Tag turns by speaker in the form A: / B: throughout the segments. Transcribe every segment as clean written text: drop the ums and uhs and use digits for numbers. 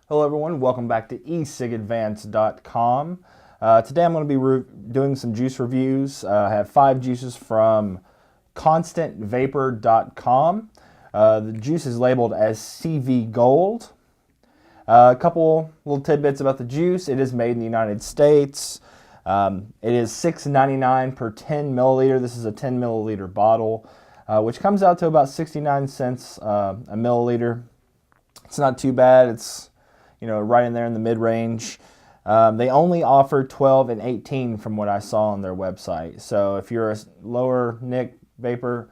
A: Hello everyone, welcome back to ecigadvanced.com. Today I'm going to be doing some juice reviews. I have 5 juices from constantvapor.com. The juice is labeled as CV Gold. A couple little tidbits about the juice. It is made in the United States. It is $6.99 per 10 milliliter. This is a 10 milliliter bottle, which comes out to about 69 cents a milliliter. It's not too bad. It's right in there in the mid-range. They only offer 12 and 18 from what I saw on their website. So if you're a lower nic vapor,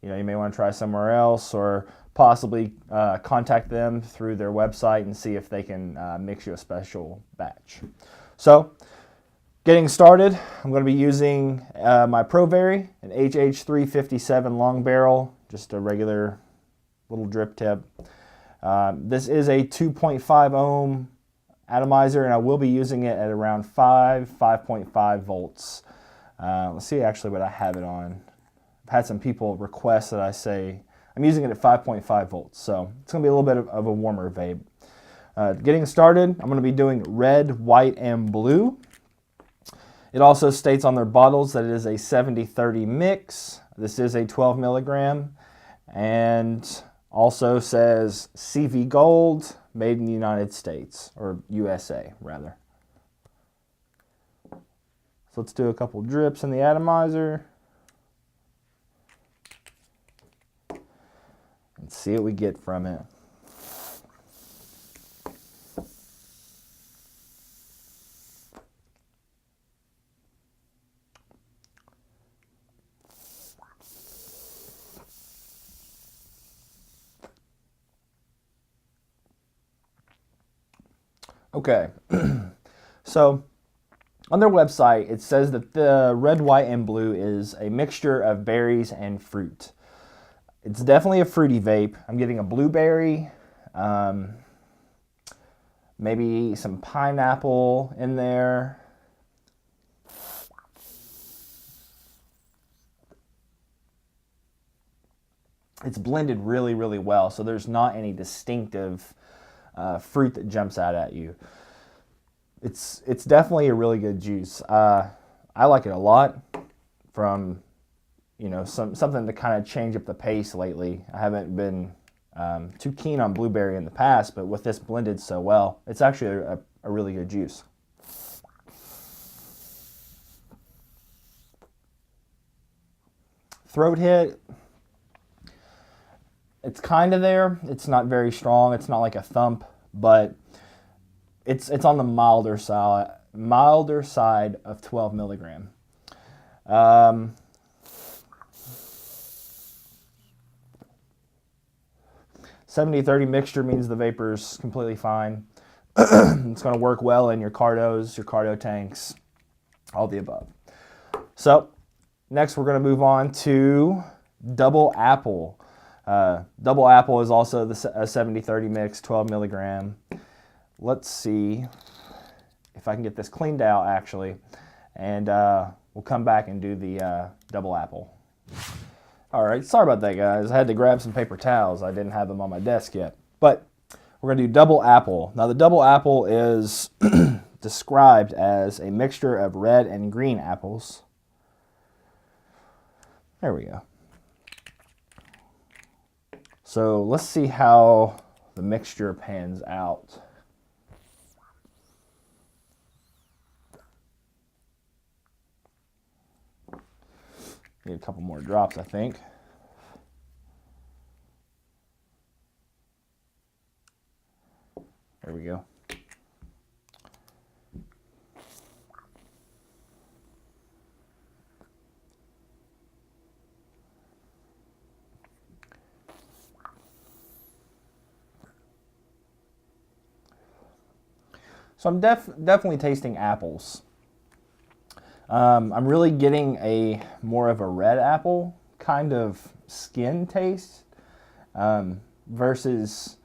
A: you may want to try somewhere else, or possibly contact them through their website and see if they can mix you a special batch. So getting started, I'm going to be using my ProVary, an HH357 long barrel, just a regular little drip tip. This is a 2.5 ohm atomizer, and I will be using it at around 5.5 volts. Let's see actually what I have it on. I've had some people request that I say I'm using it at 5.5 volts, so it's going to be a little bit of a warmer vape. Getting started, I'm going to be doing red, white, and blue. It also states on their bottles that it is a 70-30 mix. This is a 12 milligram, and also says CV Gold, made in the United States, or USA rather. So let's do a couple drips in the atomizer and see what we get from it. Okay, so on their website it says that the red, white, and blue is a mixture of berries and fruit. It's definitely a fruity vape. I'm getting a blueberry, maybe some pineapple in there. It's blended really, really well, so there's not any distinctive fruit that jumps out at you. It's definitely a really good juice. I like it a lot. From something to kind of change up the pace lately. I haven't been too keen on blueberry in the past, but with this blended so well, it's actually a really good juice. Throat hit, it's kind of there. It's not very strong. It's not like a thump, but it's on the milder side of 12 milligram. 70-30 mixture means the vapor's completely fine. It's going to work well in your cardos, your cardo tanks, all the above. So next we're going to move on to Double Apple. Double Apple is also a 70-30 mix, 12 milligram. Let's see if I can get this cleaned out actually, and we'll come back and do the Double Apple. All right, sorry about that, guys. I had to grab some paper towels. I didn't have them on my desk yet. But we're going to do Double Apple. Now, the Double Apple is described as a mixture of red and green apples. There we go. So let's see how the mixture pans out. Need a couple more drops, I think. There we go. So I'm definitely tasting apples. I'm really getting a more of a red apple kind of skin taste versus,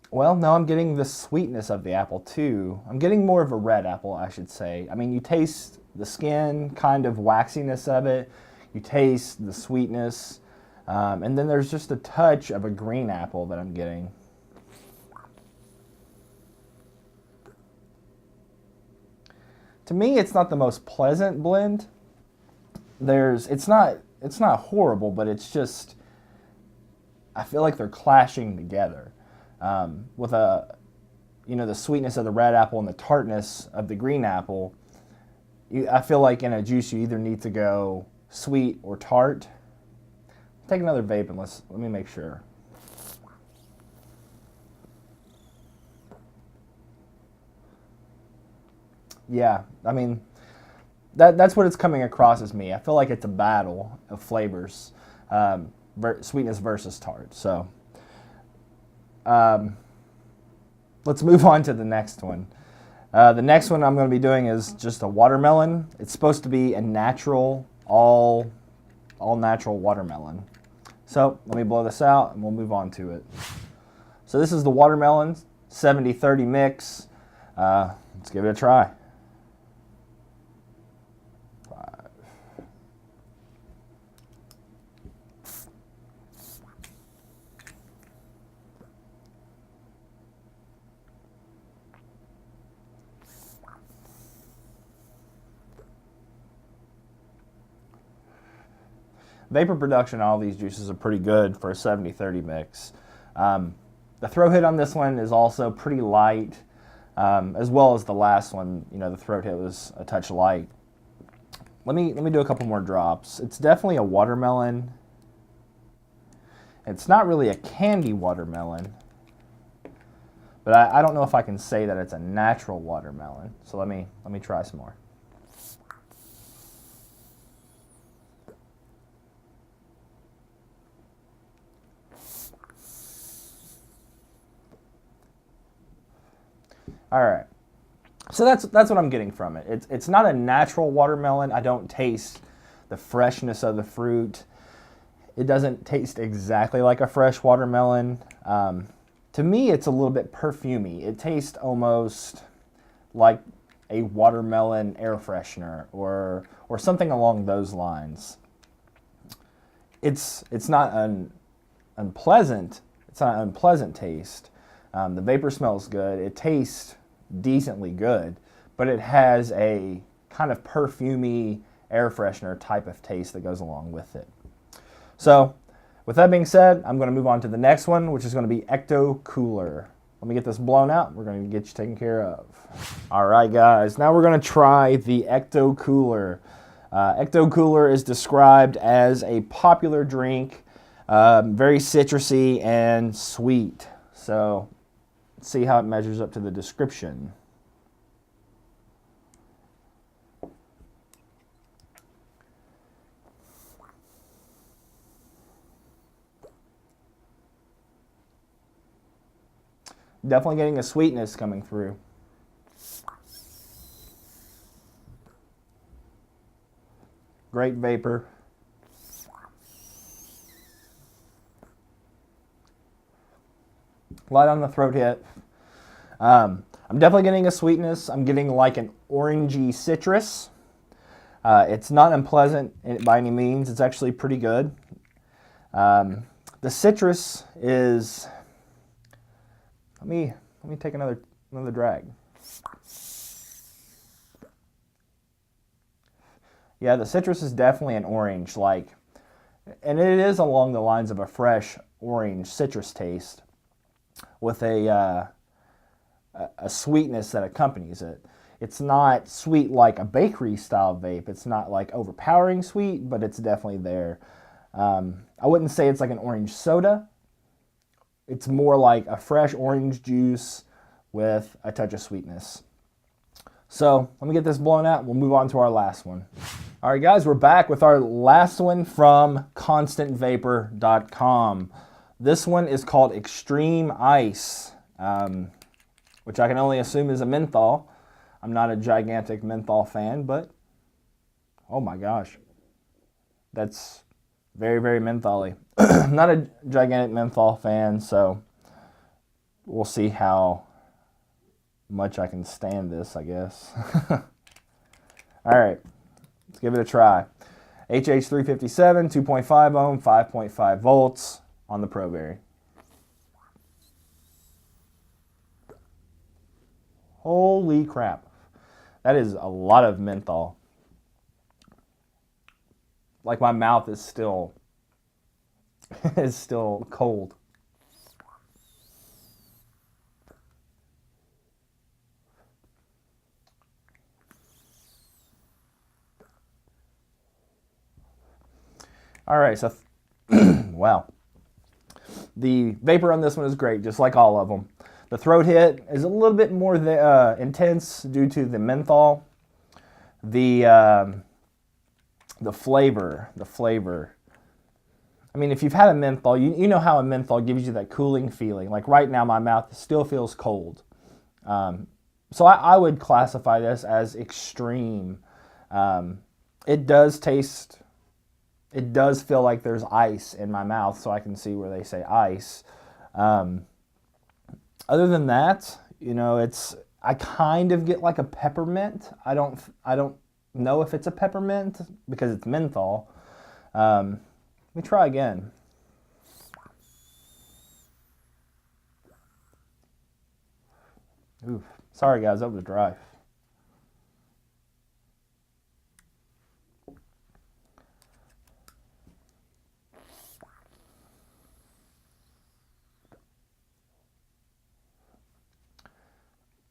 A: well, no, I'm getting the sweetness of the apple too. I'm getting more of a red apple, I should say. I mean, you taste the skin, kind of waxiness of it. You taste the and then there's just a touch of a green apple that I'm getting. To me, it's not the most pleasant blend. It's not horrible, but it's just, I feel like they're clashing together with the sweetness of the red apple and the tartness of the green apple. I feel like in a juice you either need to go sweet or tart. Take another vape and let me make sure. Yeah, I mean, that's what it's coming across as me. I feel like it's a battle of flavors, sweetness versus tart. So let's move on to the next one. The next one I'm going to be doing is just a watermelon. It's supposed to be a natural, all natural watermelon. So let me blow this out and we'll move on to it. So this is the watermelon 70-30 mix. Let's give it a try. Vapor production on all these juices are pretty good for a 70-30 mix. The throat hit on this one is also pretty light, as well as the last one. The throat hit was a touch light. Let me do a couple more drops. It's definitely a watermelon. It's not really a candy watermelon, but I don't know if I can say that it's a natural watermelon. So let me try some more. All right, so that's what I'm getting from it. It's not a natural watermelon. I don't taste the freshness of the fruit. It doesn't taste exactly like a fresh watermelon. To me, it's a little bit perfumey. It tastes almost like a watermelon air freshener or something along those lines. It's not unpleasant. It's not an unpleasant taste. The vapor smells good. It tastes decently good, but it has a kind of perfumey air freshener type of taste that goes along with it. So with that being said, I'm going to move on to the next one, which is going to be Ecto Cooler. Let me get this blown out. We're going to get you taken care of. All right, guys. Now we're going to try the Ecto Cooler. Ecto Cooler is described as a popular drink, very citrusy and sweet. So let's see how it measures up to the description. Definitely getting a sweetness coming through. Great vapor. Light on the throat hit. I'm definitely getting a sweetness. I'm getting like an orangey citrus. It's not unpleasant by any means. It's actually pretty good. The citrus is. Let me take another drag. Yeah, the citrus is definitely an orange, and it is along the lines of a fresh orange citrus taste with a sweetness that accompanies it. It's not sweet like a bakery style vape. It's not like overpowering sweet, but it's definitely there. I wouldn't say it's like an orange soda. It's more like a fresh orange juice with a touch of sweetness. So let me get this blown out and we'll move on to our last one. All right, guys, we're back with our last one from ConstantVapor.com. This one is called Extreme Ice, which I can only assume is a menthol. I'm not a gigantic menthol fan, but oh my gosh, that's very, very mentholy. I'm not a gigantic menthol fan, so we'll see how much I can stand this, I guess. All right, let's give it a try. HH357, 2.5 ohm, 5.5 volts on the ProBerry. Holy crap. That is a lot of menthol. Like my mouth is still is still cold. All right, so wow. The vapor on this one is great, just like all of them. The throat hit is a little bit more intense due to the menthol. The flavor. I mean, if you've had a menthol, you know how a menthol gives you that cooling feeling. Like right now, my mouth still feels cold. So I would classify this as extreme. It does feel like there's ice in my mouth, so I can see where they say ice. Other than that, I kind of get like a peppermint. I don't know if it's a peppermint because it's menthol. Let me try again. Oof. Sorry guys, that was dry.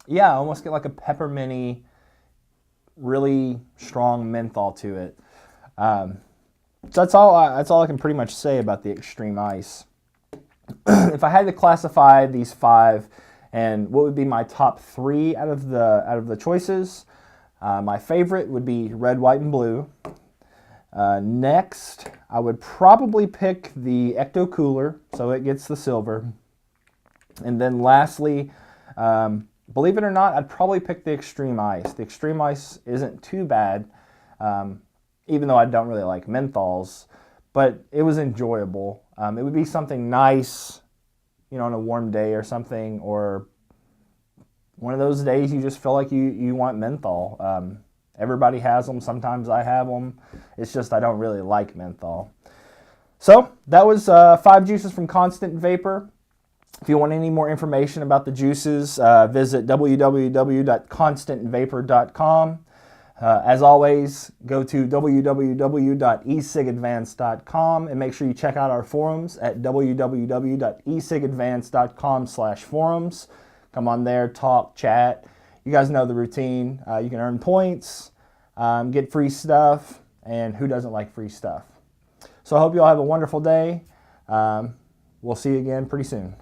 A: Yeah, I almost get like a pepperminty, really strong menthol to it. So that's all I can pretty much say about the extreme ice. If I had to classify these 5 and what would be my top 3 out of the choices, my favorite would be red, white, and blue. Next, I would probably pick the Ecto Cooler, so it gets the silver. And then lastly, believe it or not, I'd probably pick the Extreme Ice. The Extreme Ice isn't too bad, even though I don't really like menthols, but it was enjoyable. It would be something nice, on a warm day or something, or one of those days you just feel like you want menthol. Everybody has them. Sometimes I have them. It's just I don't really like menthol. So that was 5 juices from Constant Vapor. If you want any more information about the juices, visit www.constantvapor.com. As always, go to www.ecigadvanced.com and make sure you check out our forums at www.ecigadvanced.com/forums. Come on there, talk, chat. You guys know the routine. You can earn points, get free stuff, and who doesn't like free stuff? So I hope you all have a wonderful day. We'll see you again pretty soon.